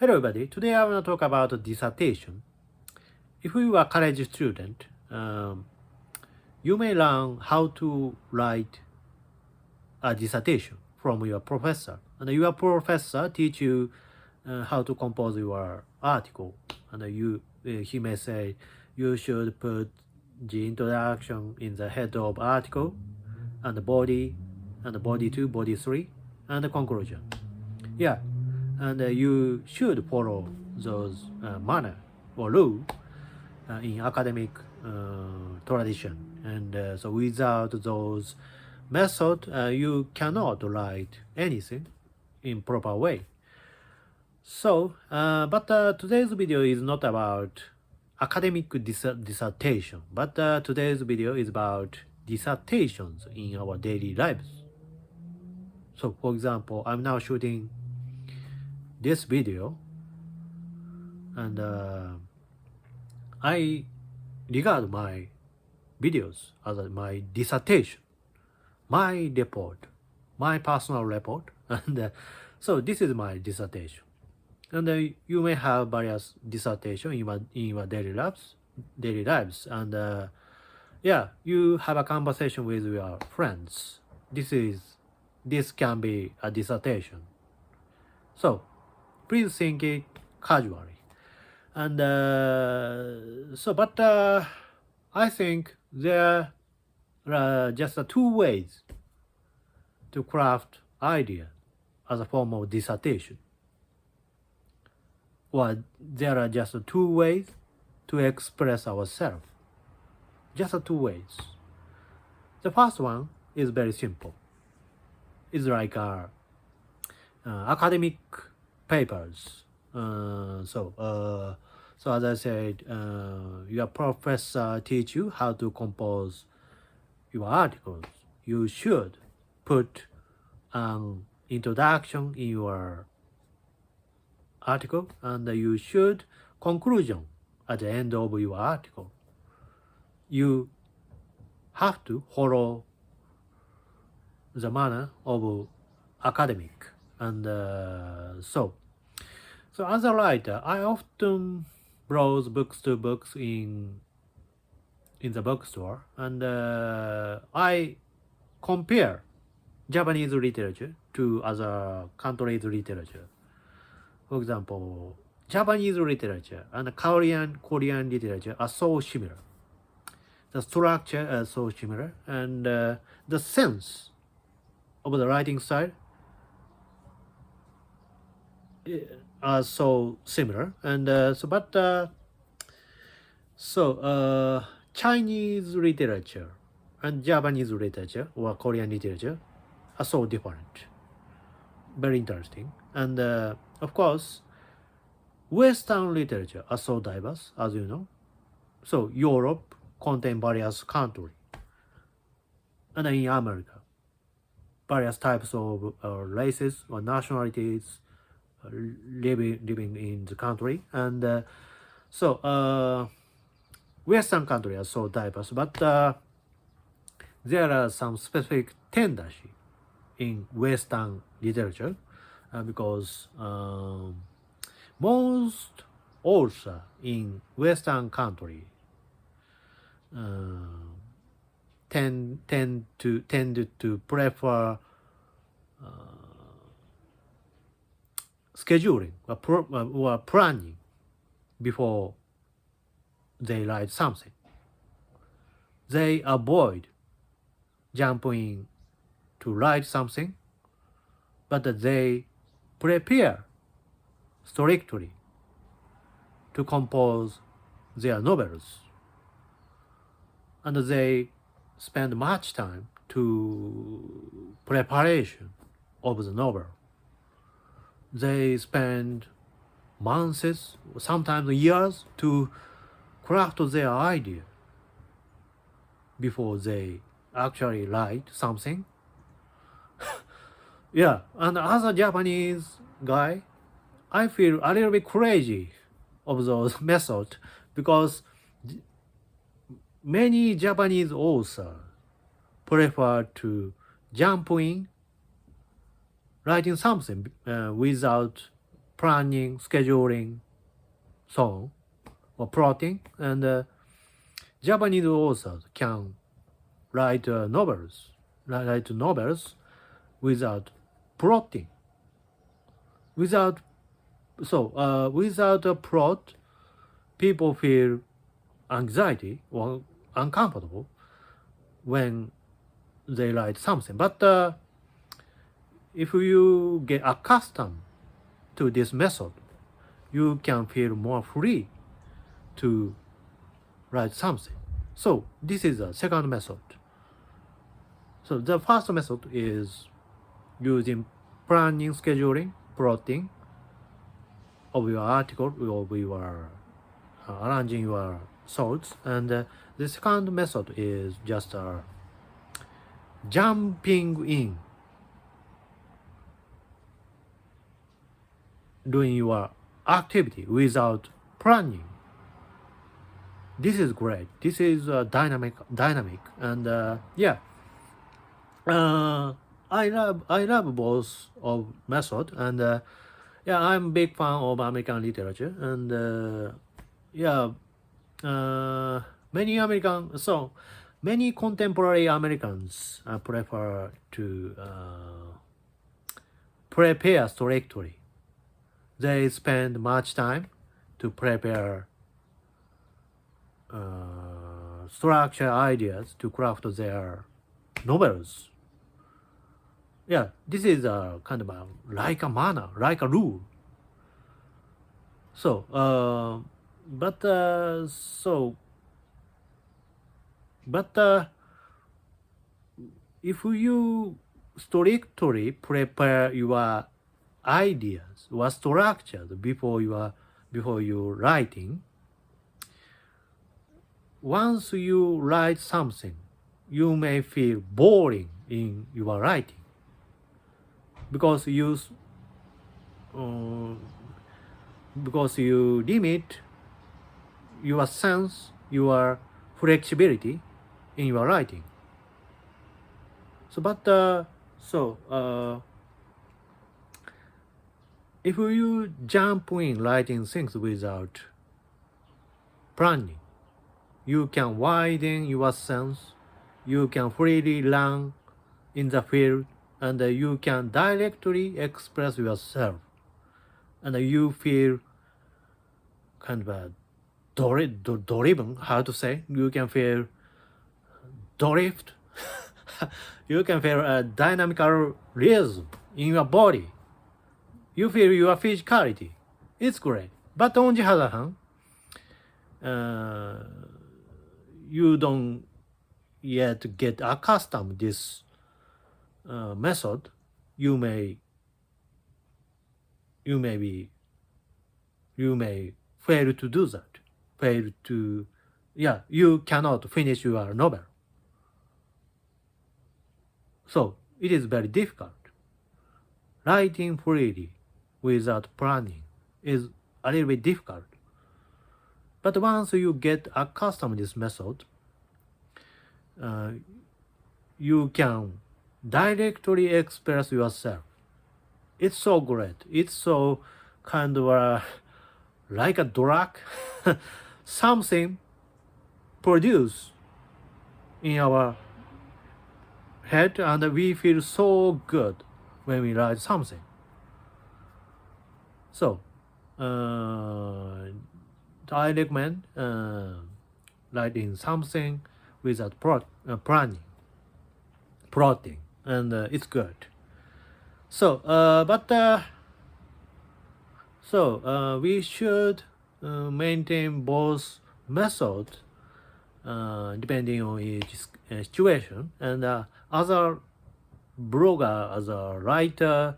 Hello everybody, today I want to talk about dissertation. If you are a college student, you may learn how to write a dissertation from your professor. And your professor teach you how to compose your article. And he may say you should put the introduction in the head of article, and the body 2, body 3, and the conclusion. Yeah, and you should follow those manner or rule in academic tradition. And so without those method, you cannot write anything in proper way. So, but today's video is not about academic dissertation, but today's video is about dissertations in our daily lives. So, for example, I'm now shooting this video, and I regard my videos as my dissertation, my report, my personal report, and so this is my dissertation. And you may have various dissertation in your daily lives, and yeah, you have a conversation with your friends. This can be a dissertation. So please think it casually. And but I think there are just two ways to craft idea as a form of dissertation. Or there are just two ways to express ourselves. Just two ways. The first one is very simple. It's like academic papers. So as I said, your professor teach you how to compose your articles. You should put an introduction in your article, and you should conclusion at the end of your article. You have to follow the manner of academic, and so as a writer, I often browse books in the bookstore, and I compare Japanese literature to other countries' literature. For example, Japanese literature and Korean literature are so similar. The structure is so similar, and the sense of the writing style are so similar. And Chinese literature and Japanese literature or Korean literature are so different. Very interesting. And of course, Western literature are so diverse, as you know. So Europe contains various countries, and in America, various types of races or nationalities living in the country. And Western countries are so diverse, but there are some specific tendency in Western literature because most authors in Western country tend to prefer scheduling or planning before they write something. They avoid jumping to write something, but they prepare strictly to compose their novels, and they spend much time to preparation of the novel. They spend months, sometimes years, to craft their idea before they actually write something. Yeah, and as a Japanese guy, I feel a little bit crazy of those methods because many Japanese authors prefer to jump in writing something without planning, scheduling, so on, or plotting. And Japanese authors can write novels without plotting. Without a plot, people feel anxiety or uncomfortable when they write something. But if you get accustomed to this method, you can feel more free to write something. So this is the second method. So the first method is using planning, scheduling, plotting of your article, of your arranging your thoughts. And the second method is just jumping in, doing your activity without planning. This is great. This is dynamic, and I love both of method, and I'm a big fan of American literature, and many contemporary Americans prefer to prepare strictly. They spend much time to prepare structure ideas to craft their novels. This is a kind of like a manner, like a rule. So, if you strictly prepare your ideas or structures before you writing, once you write something, you may feel boring in your writing because you limit your sense, your flexibility in your writing. If you jump in writing things without planning, you can widen your sense, you can freely run in the field, and you can directly express yourself, and you feel kind of driven, how to say, you can feel drift, you can feel a dynamical realism in your body, you feel your physicality. It's great. But on the other hand, you don't yet get accustomed to this method. You may fail to do that. You cannot finish your novel. So it is very difficult. Writing freely without planning is a little bit difficult. But once you get accustomed to this method, you can directly express yourself. It's so great. It's so kind of like a drug, something produced in our head, and we feel so good when we write something. So, I recommend writing something without planning, plotting, and it's good. We should maintain both methods depending on each situation. And as a blogger, as a writer,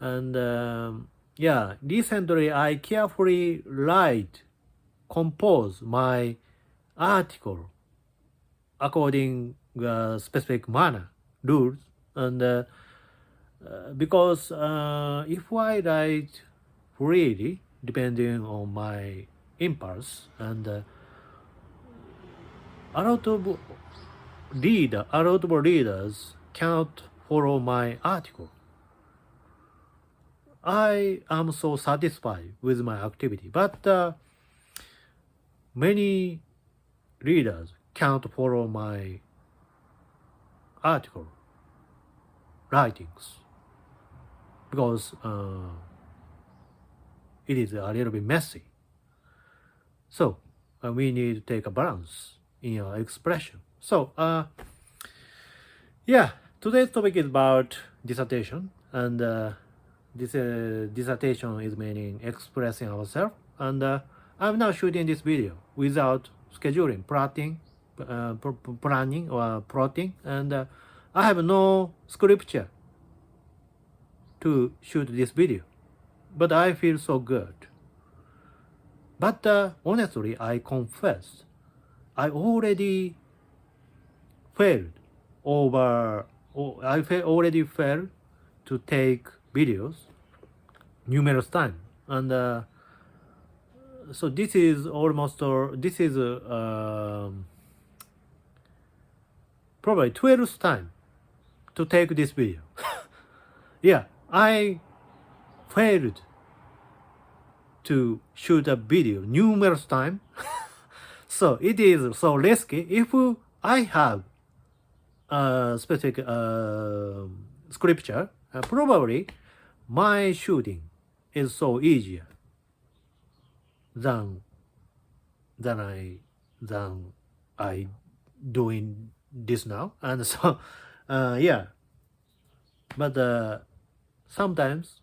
and recently I carefully compose my article according specific manner, rules, and because if I write freely, depending on my impulse, and a lot of readers cannot follow my article. I am so satisfied with my activity, but many readers can't follow my article writings because it is a little bit messy. So we need to take a balance in our expression. So yeah, today's topic is about dissertation, and this dissertation is meaning expressing ourselves. And I'm now shooting this video without scheduling, planning or plotting, and I have no scripture to shoot this video, but I feel so good. But honestly, I confess, I already failed already failed to take videos numerous times, and so this is probably 12th time to take this video. Yeah, I failed to shoot a video numerous times. So it is so risky. If I have a specific scripture, probably my shooting is so easier than I doing this now. And so yeah, but sometimes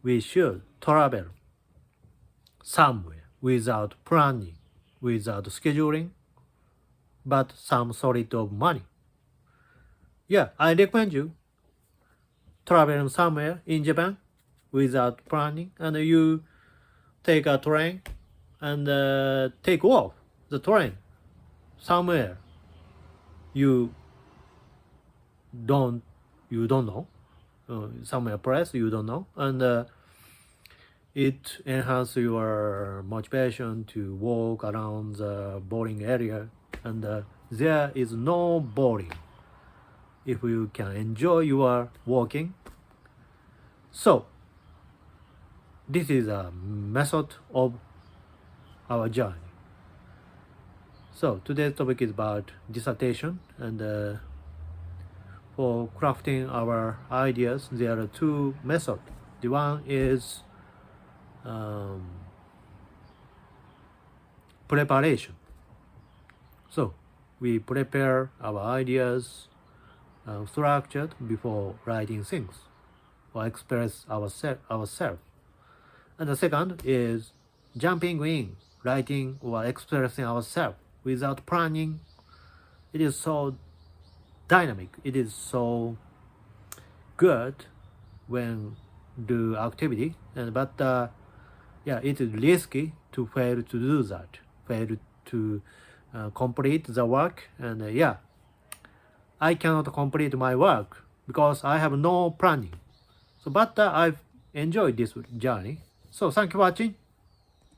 we should travel somewhere without planning, without scheduling, but some solid of money. Yeah, I recommend you traveling somewhere in Japan without planning, and you take a train and take off the train somewhere you don't know, somewhere place you don't know, and it enhances your motivation to walk around the boring area, and there is no boring if you can enjoy your walking. So this is a method of our journey. So today's topic is about dissertation, and for crafting our ideas there are two methods. The one is preparation. So we prepare our ideas structured before writing things or express ourselves. And the second is jumping in, writing or expressing ourselves without planning. It is so dynamic. It is so good when do activity, but yeah, it is risky to fail to do that, fail to complete the work, and yeah, I cannot complete my work because I have no planning. So, but I've enjoyed this journey. So, thank you for watching.